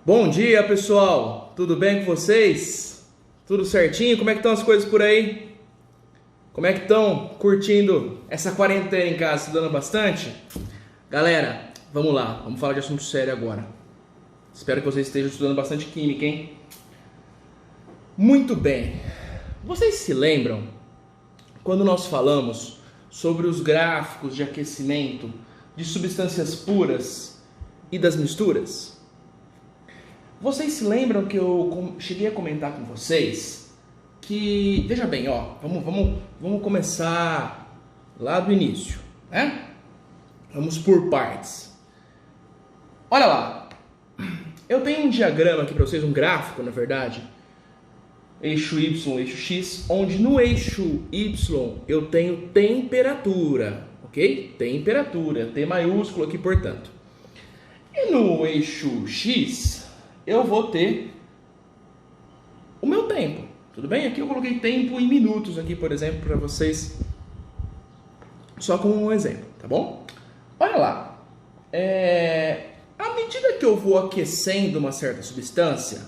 Bom dia, pessoal! Tudo bem com vocês? Tudo certinho? Como é que estão as coisas por aí? Como é que estão curtindo essa quarentena em casa? Estudando bastante? Galera, vamos lá, vamos falar de assunto sério agora. Espero que vocês estejam estudando bastante química, hein? Muito bem. Vocês se lembram quando nós falamos sobre os gráficos de aquecimento de substâncias puras e das misturas? Vocês se lembram que eu cheguei a comentar com vocês que, veja bem, ó, vamos começar lá do início, né? Vamos por partes. Olha lá, eu tenho um diagrama aqui para vocês, um gráfico, na verdade, eixo Y, eixo X, onde no eixo Y eu tenho temperatura, ok? Temperatura, T maiúsculo aqui, portanto. E no eixo X eu vou ter o meu tempo, tudo bem? Aqui eu coloquei tempo em minutos aqui, por exemplo, para vocês, só como um exemplo, tá bom? Olha lá, à medida que eu vou aquecendo uma certa substância,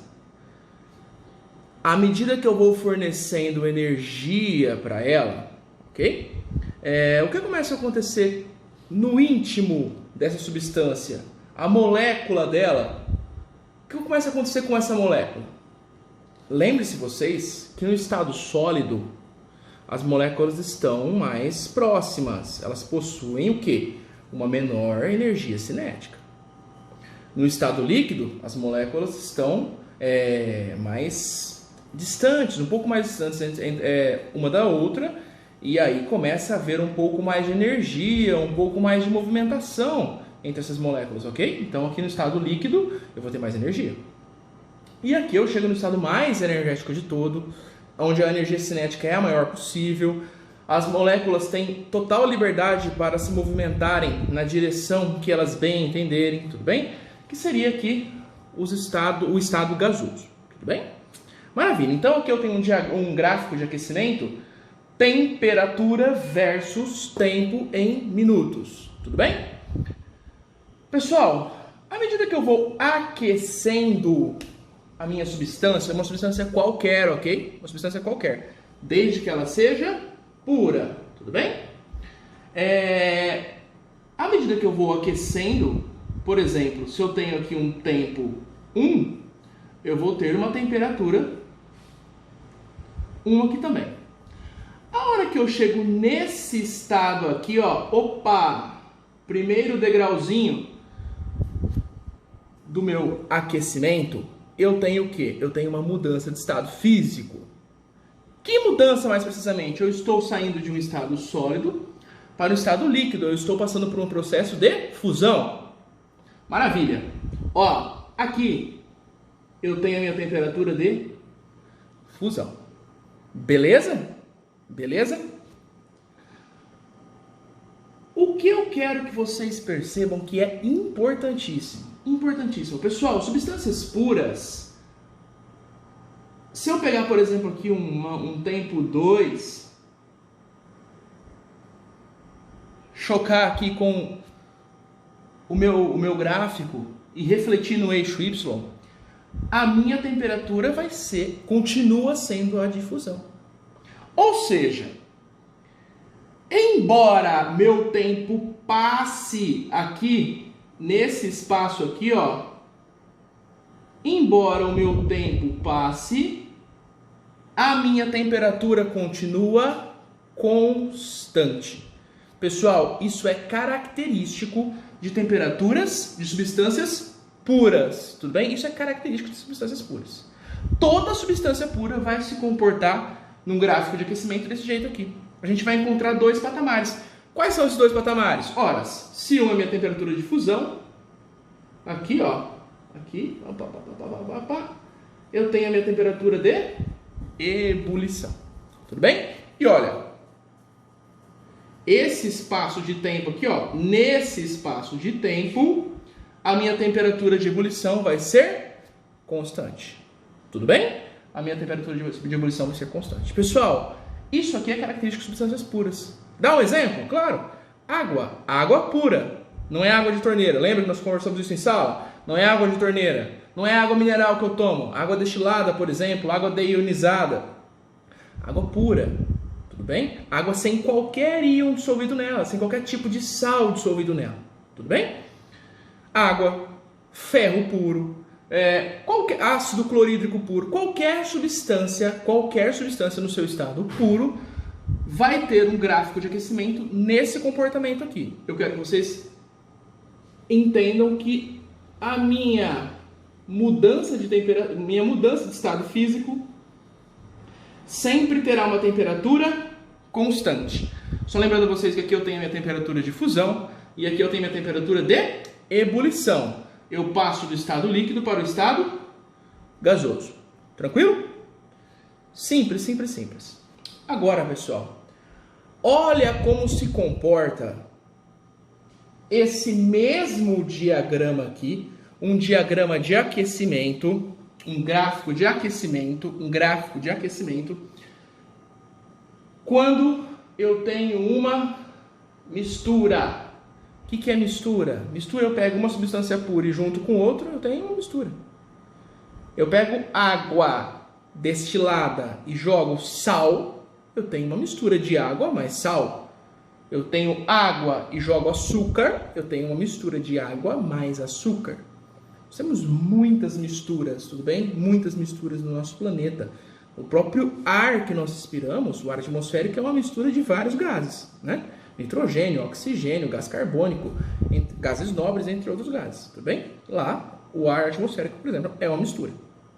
à medida que eu vou fornecendo energia para ela, ok? O que começa a acontecer no íntimo dessa substância? A molécula dela. O que começa a acontecer com essa molécula? Lembre-se vocês que no estado sólido as moléculas estão mais próximas. Elas possuem o quê? Uma menor energia cinética. No estado líquido, as moléculas estão mais distantes, um pouco mais distantes uma da outra, e aí começa a haver um pouco mais de energia, um pouco mais de movimentação entre essas moléculas, ok? Então aqui no estado líquido eu vou ter mais energia. E aqui eu chego no estado mais energético de todo, onde a energia cinética é a maior possível. As moléculas têm total liberdade para se movimentarem na direção que elas bem entenderem, tudo bem? Que seria aqui o estado gasoso, tudo bem? Maravilha, então aqui eu tenho um gráfico de aquecimento, temperatura versus tempo em minutos, tudo bem? Pessoal, à medida que eu vou aquecendo a minha substância, uma substância qualquer, ok? Uma substância qualquer, desde que ela seja pura, tudo bem? À medida que eu vou aquecendo, por exemplo, se eu tenho aqui um tempo 1, eu vou ter uma temperatura 1 aqui também. A hora que eu chego nesse estado aqui, ó, opa, primeiro degrauzinho do meu aquecimento, eu tenho o quê? Eu tenho uma mudança de estado físico. Que mudança mais precisamente? Eu estou saindo de um estado sólido para um estado líquido. Eu estou passando por um processo de fusão. Maravilha. Ó, aqui eu tenho a minha temperatura de fusão. Beleza? Beleza? O que eu quero que vocês percebam que é importantíssimo. Importantíssimo. Pessoal, substâncias puras, se eu pegar, por exemplo, aqui um tempo 2, chocar aqui com o meu gráfico e refletir no eixo Y, a minha temperatura continua sendo a de fusão. Ou seja, embora meu tempo passe aqui, nesse espaço aqui, ó, embora o meu tempo passe, a minha temperatura continua constante. Pessoal, isso é característico de temperaturas de substâncias puras, tudo bem? Isso é característico de substâncias puras. Toda substância pura vai se comportar num gráfico de aquecimento desse jeito aqui. A gente vai encontrar dois patamares. Quais são esses dois patamares? Ora, se uma é a minha temperatura de fusão, aqui, ó, aqui, eu tenho a minha temperatura de ebulição. Tudo bem? E olha, esse espaço de tempo aqui, ó, nesse espaço de tempo, a minha temperatura de ebulição vai ser constante. Tudo bem? A minha temperatura de ebulição vai ser constante. Pessoal, isso aqui é característico de substâncias puras. Dá um exemplo? Claro. Água pura. Não é água de torneira. Lembra que nós conversamos isso em sala? não é água de torneira, não é água mineral que eu tomo, água destilada, por exemplo, água deionizada, água pura, tudo bem? Água sem qualquer íon dissolvido nela, sem qualquer tipo de sal dissolvido nela, tudo bem? Água, ferro puro, qualquer ácido clorídrico puro, qualquer substância no seu estado puro vai ter um gráfico de aquecimento nesse comportamento aqui. Eu quero que vocês entendam que a minha mudança de temperatura, minha mudança de estado físico sempre terá uma temperatura constante. Só lembrando vocês que aqui eu tenho a minha temperatura de fusão e aqui eu tenho a minha temperatura de ebulição. Eu passo do estado líquido para o estado gasoso. Tranquilo? Simples, simples, simples. Agora, pessoal, olha como se comporta esse mesmo diagrama aqui, um diagrama de aquecimento, um gráfico de aquecimento, quando eu tenho uma mistura. O que é mistura? Mistura, eu pego uma substância pura e junto com outra, eu tenho uma mistura. Eu pego água destilada e jogo sal, eu tenho uma mistura de água mais sal. Eu tenho água e jogo açúcar, eu tenho uma mistura de água mais açúcar. Nós temos muitas misturas, tudo bem? Muitas misturas no nosso planeta. O próprio ar que nós respiramos, o ar atmosférico, é uma mistura de vários gases, né? Nitrogênio, oxigênio, gás carbônico, gases nobres, entre outros gases, tudo bem? Lá, o ar atmosférico, por exemplo, é uma mistura.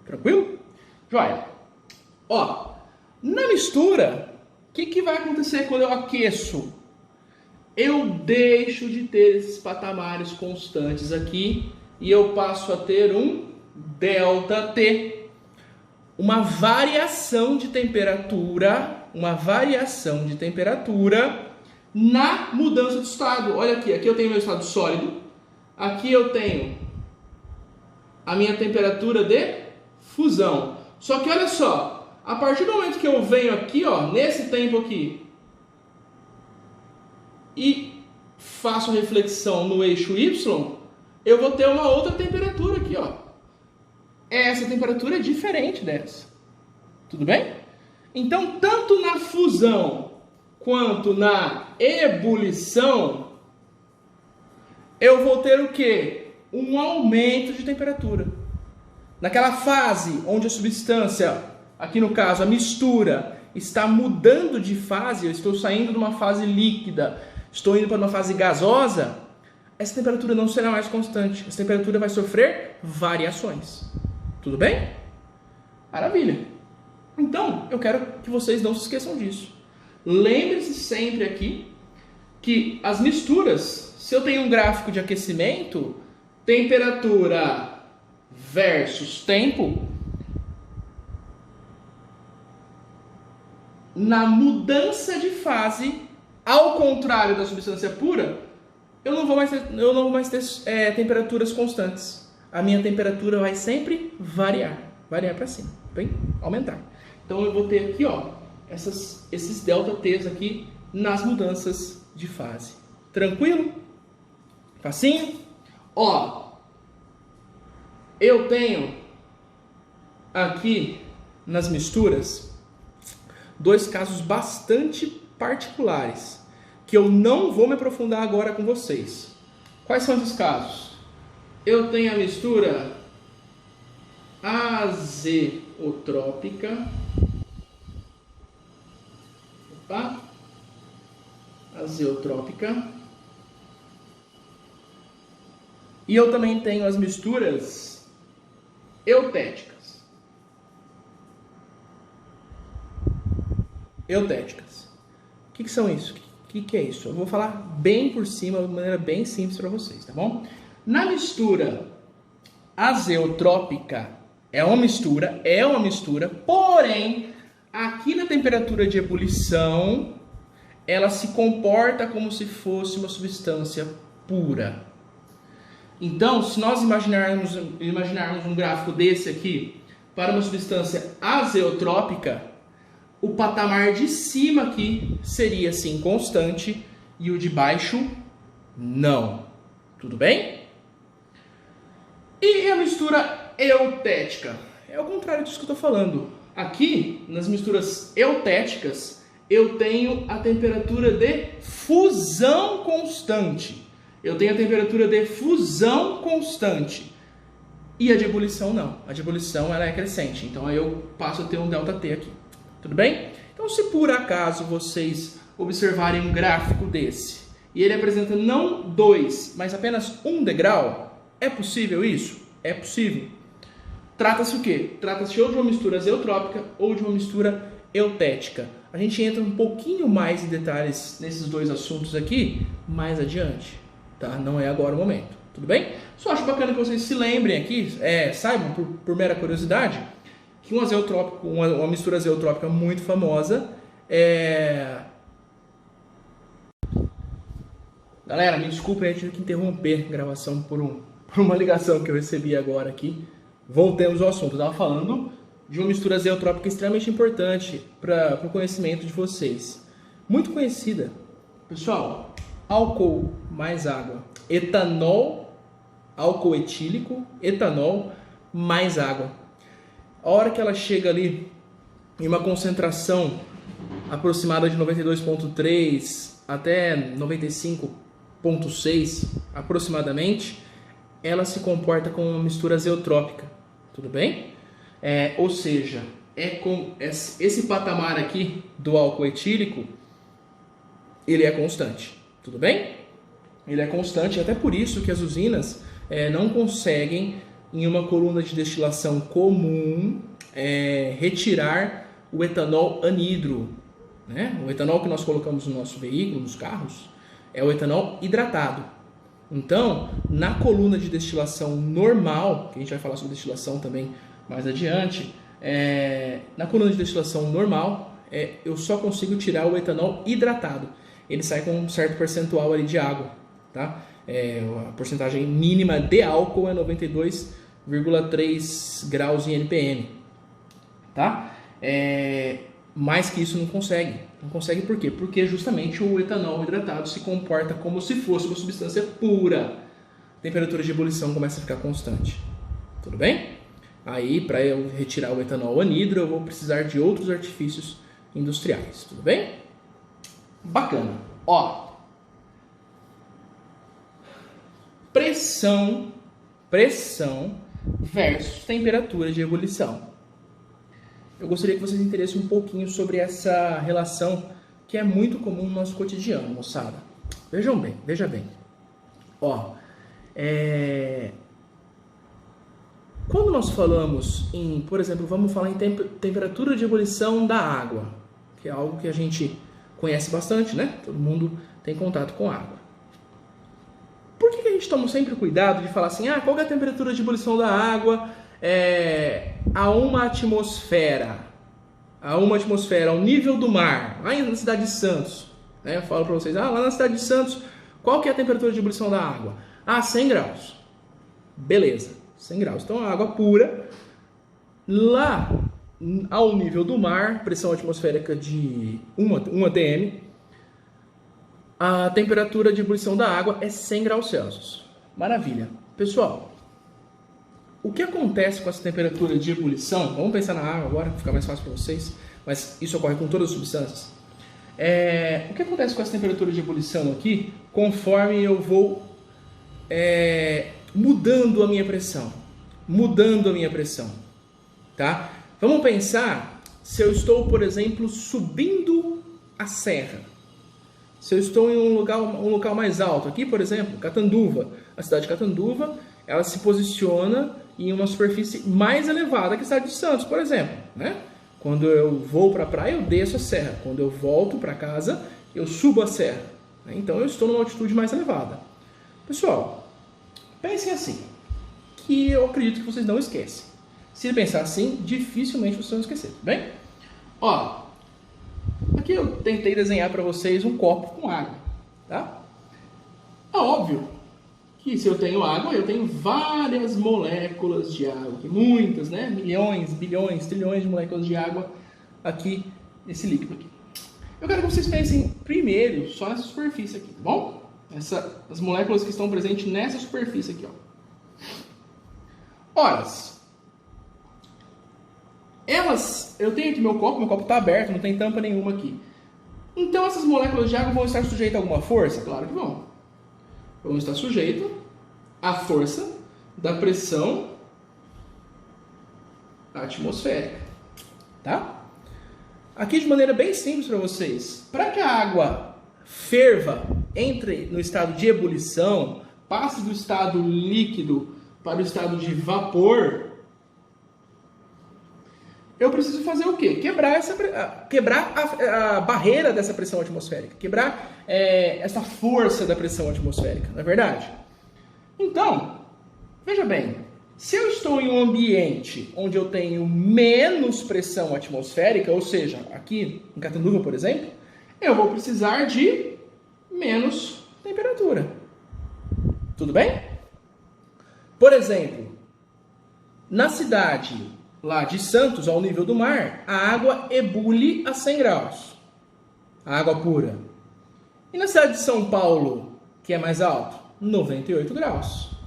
Tranquilo? Joia. Ó, na mistura, o que vai acontecer quando eu aqueço? Eu deixo de ter esses patamares constantes aqui e eu passo a ter um ΔT. Uma variação de temperatura, na mudança de estado. Olha aqui, aqui eu tenho meu estado sólido, aqui eu tenho a minha temperatura de fusão. Só que olha só, a partir do momento que eu venho aqui, ó, nesse tempo aqui, e faço reflexão no eixo Y, eu vou ter uma outra temperatura aqui, ó. Essa temperatura é diferente dessa. Tudo bem? Então, tanto na fusão quanto na ebulição, eu vou ter o quê? Um aumento de temperatura. Naquela fase onde a substância, aqui no caso a mistura, está mudando de fase, eu estou saindo de uma fase líquida, estou indo para uma fase gasosa, essa temperatura não será mais constante. Essa temperatura vai sofrer variações. Tudo bem? Maravilha. Então, eu quero que vocês não se esqueçam disso. Lembre-se sempre aqui que as misturas, se eu tenho um gráfico de aquecimento, temperatura versus tempo, na mudança de fase, ao contrário da substância pura, eu não vou mais ter temperaturas constantes. A minha temperatura vai sempre variar para cima, bem? Aumentar. Então eu vou ter aqui, ó, esses ΔTs aqui nas mudanças de fase. Tranquilo? Facinho? Ó, eu tenho aqui nas misturas dois casos bastante particulares que eu não vou me aprofundar agora com vocês. Quais são esses casos? Eu tenho a mistura azeotrópica. Opa! Azeotrópica. E eu também tenho as misturas eutéticas. Eutéticas. O que são isso? O que é isso? Eu vou falar bem por cima, de maneira bem simples para vocês, tá bom? Na mistura azeotrópica, é uma mistura, porém, aqui na temperatura de ebulição, ela se comporta como se fosse uma substância pura. Então, se nós imaginarmos um gráfico desse aqui para uma substância azeotrópica, o patamar de cima aqui seria sim constante e o de baixo não. Tudo bem? E a mistura eutética? É o contrário disso que eu estou falando. Aqui, nas misturas eutéticas, eu tenho a temperatura de fusão constante. Eu tenho a temperatura de fusão constante. E a de ebulição não. A de ebulição ela é crescente. Então aí eu passo a ter um ΔT aqui. Tudo bem? Então se por acaso vocês observarem um gráfico desse e ele apresenta não 2, mas apenas 1 degrau, é possível isso? É possível. Trata-se o quê? Trata-se ou de uma mistura azeotrópica ou de uma mistura eutética. A gente entra um pouquinho mais em detalhes nesses dois assuntos aqui mais adiante, tá? Não é agora o momento, tudo bem? Só acho bacana que vocês se lembrem aqui, saibam por mera curiosidade, que um azeotrópico, uma mistura azeotrópica muito famosa Galera, me desculpem, eu tive que interromper a gravação por uma ligação que eu recebi agora aqui. Voltemos ao assunto. Eu estava falando de uma mistura azeotrópica extremamente importante para o conhecimento de vocês. Muito conhecida. Pessoal, álcool mais água. Etanol, álcool etílico, etanol mais água. A hora que ela chega ali em uma concentração aproximada de 92,3 até 95,6 aproximadamente, ela se comporta como uma mistura azeotrópica, tudo bem? Ou seja, com esse patamar aqui do álcool etílico, ele é constante, tudo bem? Ele é constante, até por isso que as usinas não conseguem, em uma coluna de destilação comum, retirar o etanol anidro, né? O etanol que nós colocamos no nosso veículo, nos carros, é o etanol hidratado. Então, na coluna de destilação normal, que a gente vai falar sobre destilação também mais adiante, na coluna de destilação normal, eu só consigo tirar o etanol hidratado. Ele sai com um certo percentual ali de água, tá? A porcentagem mínima de álcool é 92,3 graus em NPM, tá? Mais que isso não consegue. Não consegue por quê? Porque justamente o etanol hidratado se comporta como se fosse uma substância pura. A temperatura de ebulição começa a ficar constante. Tudo bem? Aí, para eu retirar o etanol anidro, eu vou precisar de outros artifícios industriais. Tudo bem? Bacana. Ó, pressão versus temperatura de ebulição. Eu gostaria que vocês entendessem um pouquinho sobre essa relação que é muito comum no nosso cotidiano, moçada. Veja bem. Ó, quando nós falamos em, por exemplo, vamos falar em temperatura de ebulição da água, que é algo que a gente conhece bastante, né? Todo mundo tem contato com água. Por que a gente toma sempre cuidado de falar assim, qual é a temperatura de ebulição da água a 1 atmosfera? A 1 atmosfera, ao nível do mar, lá na cidade de Santos. Eu falo para vocês, lá na cidade de Santos, qual que é a temperatura de ebulição da água? 100 graus. Beleza, 100 graus. Então, a água pura, lá ao nível do mar, pressão atmosférica de 1 atm, a temperatura de ebulição da água é 100 graus Celsius. Maravilha. Pessoal, o que acontece com essa temperatura de ebulição? Vamos pensar na água agora, para ficar mais fácil para vocês, mas isso ocorre com todas as substâncias. O que acontece com essa temperatura de ebulição aqui, conforme eu vou mudando a minha pressão? Tá? Vamos pensar se eu estou, por exemplo, subindo a serra. Se eu estou em um local mais alto, aqui, por exemplo, Catanduva, a cidade de Catanduva, ela se posiciona em uma superfície mais elevada que a cidade de Santos, por exemplo, né? Quando eu vou para a praia, eu desço a serra. Quando eu volto para casa, eu subo a serra. Então, eu estou numa altitude mais elevada. Pessoal, pensem assim, que eu acredito que vocês não esquecem. Se pensar assim, dificilmente vocês vão esquecer, tá bem? Ó, aqui eu tentei desenhar para vocês um copo com água, tá? É óbvio que se eu tenho água, eu tenho várias moléculas de água, muitas, né? Milhões, bilhões, trilhões de moléculas de água aqui nesse líquido aqui. Eu quero que vocês pensem primeiro só nessa superfície aqui, tá bom? As moléculas que estão presentes nessa superfície aqui, ó. Ora, eu tenho aqui meu copo está aberto, não tem tampa nenhuma aqui. Então essas moléculas de água vão estar sujeitas a alguma força? Claro que vão. Vão estar sujeitas à força da pressão atmosférica, tá? Aqui de maneira bem simples para vocês. Para que a água ferva, entre no estado de ebulição, passe do estado líquido para o estado de vapor, eu preciso fazer o quê? Quebrar a barreira dessa pressão atmosférica, quebrar essa força da pressão atmosférica, não é verdade? Então, veja bem, se eu estou em um ambiente onde eu tenho menos pressão atmosférica, ou seja, aqui em Catanduva, por exemplo, eu vou precisar de menos temperatura. Tudo bem? Por exemplo, na cidade lá de Santos, ao nível do mar, a água ebule a 100 graus. A água pura. E na cidade de São Paulo, que é mais alto, 98 graus.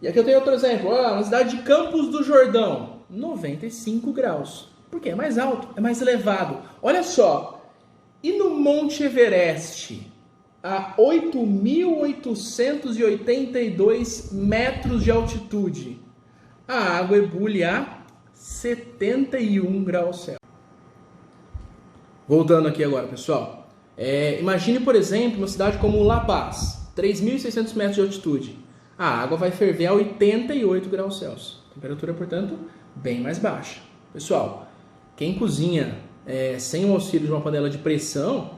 E aqui eu tenho outro exemplo. Na cidade de Campos do Jordão, 95 graus. Porque é mais alto, é mais elevado. Olha só. E no Monte Everest, a 8.882 metros de altitude, a água ebule a 71 graus Celsius. Voltando aqui agora, pessoal. Imagine, por exemplo, uma cidade como La Paz, 3.600 metros de altitude. A água vai ferver a 88 graus Celsius. Temperatura, portanto, bem mais baixa. Pessoal, quem cozinha sem o auxílio de uma panela de pressão,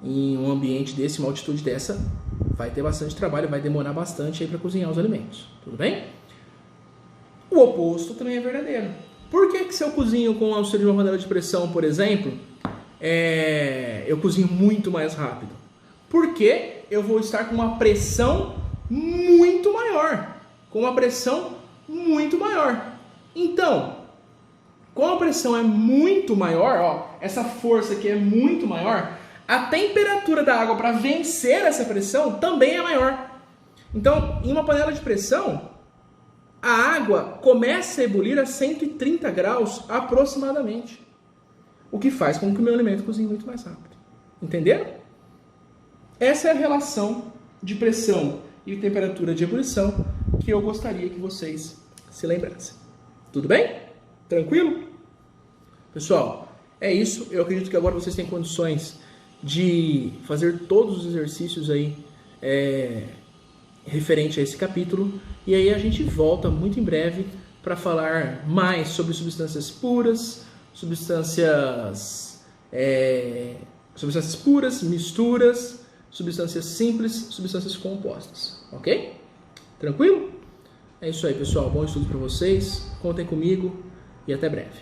em um ambiente desse, uma altitude dessa, vai ter bastante trabalho, vai demorar bastante aí para cozinhar os alimentos. Tudo bem? O oposto também é verdadeiro. Por que se eu cozinho com o auxílio de uma panela de pressão, por exemplo, eu cozinho muito mais rápido? Porque eu vou estar com uma pressão muito maior. Então, como a pressão é muito maior, essa força aqui é muito maior, a temperatura da água para vencer essa pressão também é maior. Então, em uma panela de pressão, a água começa a ebulir a 130 graus aproximadamente. O que faz com que o meu alimento cozinhe muito mais rápido. Entenderam? Essa é a relação de pressão e temperatura de ebulição que eu gostaria que vocês se lembrassem. Tudo bem? Tranquilo? Pessoal, é isso. Eu acredito que agora vocês têm condições de fazer todos os exercícios aí referente a esse capítulo. E aí a gente volta muito em breve para falar mais sobre substâncias puras, substâncias puras, misturas, substâncias simples, substâncias compostas. Ok? Tranquilo? É isso aí, pessoal. Bom estudo para vocês. Contem comigo e até breve.